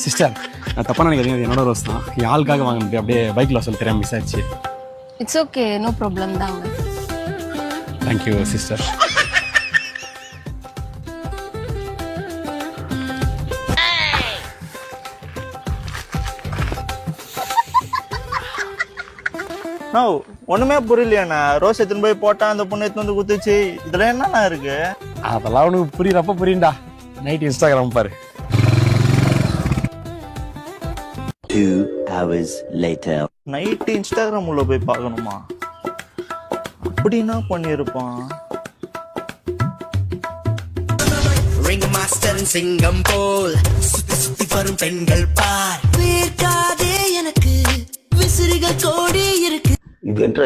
Sister நான் தப்பாக நினைக்கிறீங்க, என்னோட ரோஸ் தான். என் ஆளுக்காக வாங்கிட்டு அப்படியே பைக்கில் சொல்லி தெரியாமல் மிஸ் ஆயிடுச்சு. இட்ஸ் ஓகே, நோ ப்ராப்ளம் தாங்க. Thank you sister. ஒண்ணுமே புரியலையாண்ணா. ரோஸ் எடுத்துன்னு போய் போட்டா அந்த பொண்ணு எடுத்து வந்து குத்துச்சு. இதுல என்னண்ணா இருக்கு? அதெல்லாம் உனக்கு புரியுறப்ப புரியுண்டா. நைட் இன்ஸ்டாகிராம் பாரு. 2 hours later. நைட்டு இன்ஸ்டாகிராம் உள்ள போய் பார்க்கணுமா? அப்படின்னா பண்ணிருப்பான். ரிங் மாஸ்டர் சிங்கம் போல் சுத்தி சுத்தி வரும் பெண்கள் பார். வேர்க்காதே எனக்கு விசிறிகள் கோடி இருக்கு. இது என்ன